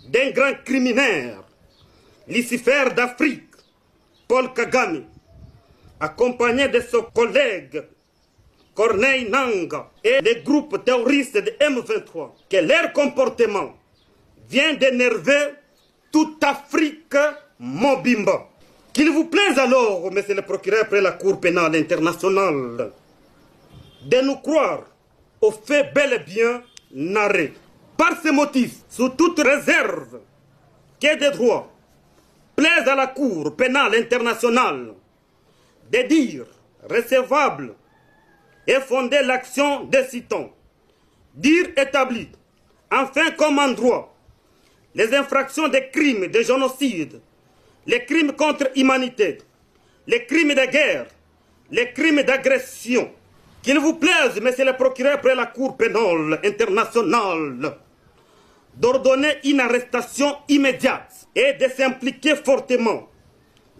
d'un grand criminaire, Lucifer d'Afrique, Paul Kagame, accompagné de son collègue Corneille Nangaa et les groupes terroristes de M23, que leur comportement vient d'énerver toute Afrique mobimba. Qu'il vous plaise alors, monsieur le procureur près la Cour pénale internationale, de nous croire aux faits bel et bien narrés. Par ce motif, sous toute réserve que des droits, plaise à la Cour pénale internationale de dire recevable et fonder l'action des citants, dire établi, enfin comme en droit, les infractions des crimes de génocide, les crimes contre l'humanité, les crimes de guerre, les crimes d'agression. Qu'il vous plaise, monsieur le procureur près la Cour pénale internationale, d'ordonner une arrestation immédiate et de s'impliquer fortement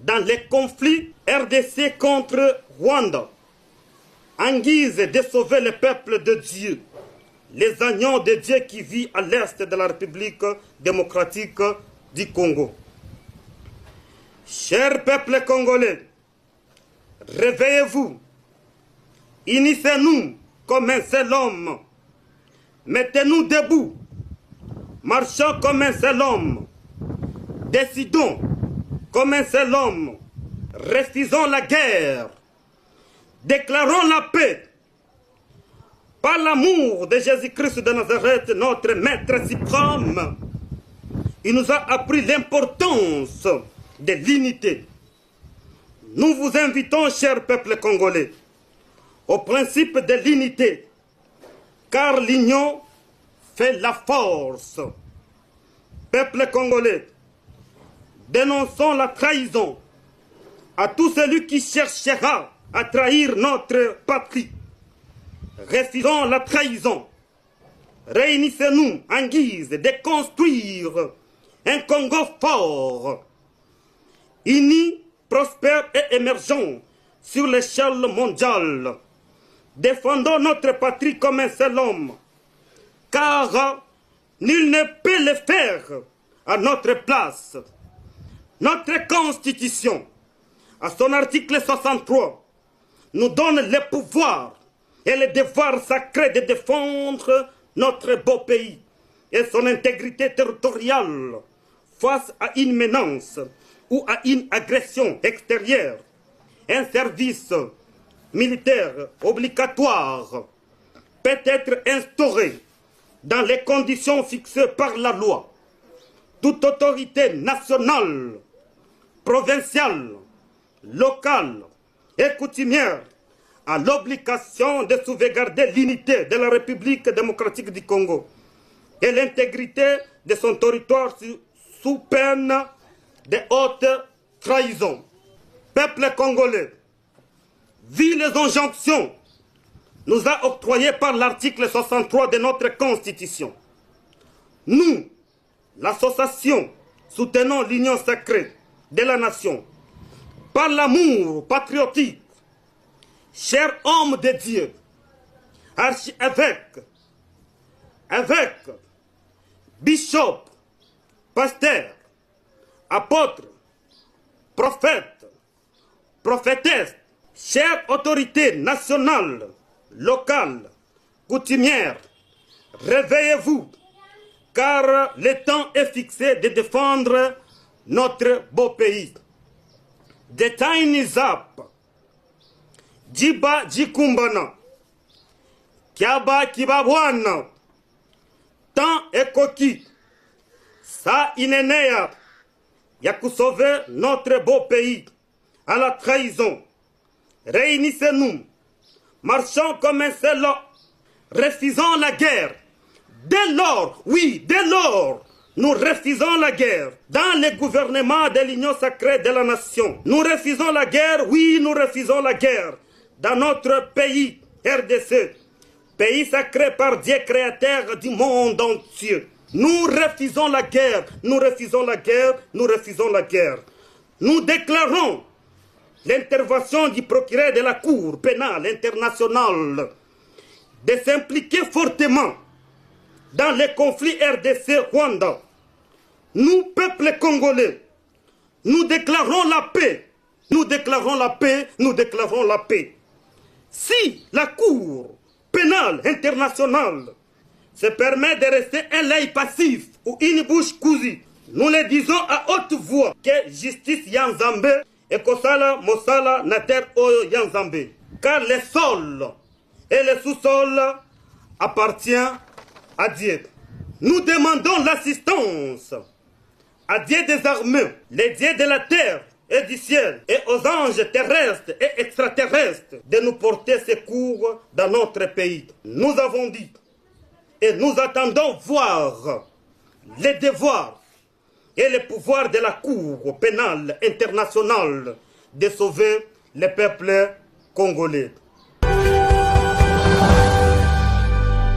dans les conflits RDC contre Rwanda, en guise de sauver le peuple de Dieu, les agneaux de Dieu qui vivent à l'est de la République démocratique du Congo. Cher peuple congolais, réveillez-vous, unissez-nous comme un seul homme, mettez-nous debout, marchons comme un seul homme, décidons comme un seul homme, refusons la guerre, déclarons la paix. Par l'amour de Jésus-Christ de Nazareth, notre Maître suprême, il nous a appris l'importance de l'unité. Nous vous invitons, cher peuple congolais, au principe de l'unité, car l'union fait la force. Peuple congolais, dénonçons la trahison à tout celui qui cherchera à trahir notre patrie. Refusons la trahison. Réunissez-nous en guise de construire un Congo fort, uni, prospère et émergent sur l'échelle mondiale. Défendons notre patrie comme un seul homme, car nul ne peut le faire à notre place. Notre Constitution, à son article 63, nous donne le pouvoir et le devoir sacré de défendre notre beau pays et son intégrité territoriale face à une menace ou à une agression extérieure. Un service militaire obligatoire peut être instauré dans les conditions fixées par la loi. Toute autorité nationale, provinciale, locale et coutumière a l'obligation de sauvegarder l'unité de la République démocratique du Congo et l'intégrité de son territoire sous peine de haute trahison. Peuple congolais, vu les injonctions nous a octroyées par l'article 63 de notre Constitution, nous, l'association, soutenons l'union sacrée de la nation par l'amour patriotique. Chers hommes de Dieu, archevêques, évêques, bishops, pasteurs, apôtres, prophètes, prophétesses, chères autorités nationales, locales, coutumières, réveillez-vous, car le temps est fixé de défendre notre beau pays. The time is up. Jiba jikumbana, Kiaba kibabwana, temps est coquille, ça inenea, ya sauver notre beau pays à la trahison. Réunissez-nous, marchons comme un seul homme, refusons la guerre. Dès lors, oui, dès lors, nous refusons la guerre dans le gouvernement de l'Union sacrée de la nation. Nous refusons la guerre, oui, nous refusons la guerre dans notre pays, RDC, pays sacré par Dieu créateur du monde entier. Nous refusons la guerre, nous refusons la guerre, nous refusons la guerre. Nous déclarons l'intervention du procureur de la Cour pénale internationale de s'impliquer fortement dans les conflits RDC-Rwanda Nous, peuple congolais, nous déclarons la paix. Nous déclarons la paix, nous déclarons la paix. Si la Cour pénale internationale se permet de rester un l'œil passif ou une bouche cousue, nous le disons à haute voix que justice Yanzambe et Kosala Mosala Nater Oyo Yanzambe. Car le sol et le sous-sol appartiennent à Dieu. Nous demandons l'assistance à Dieu des armées, les dieux de la terre et du ciel, et aux anges terrestres et extraterrestres, de nous porter secours dans notre pays. Nous avons dit, et nous attendons voir les devoirs et les pouvoirs de la Cour pénale internationale de sauver le peuple congolais.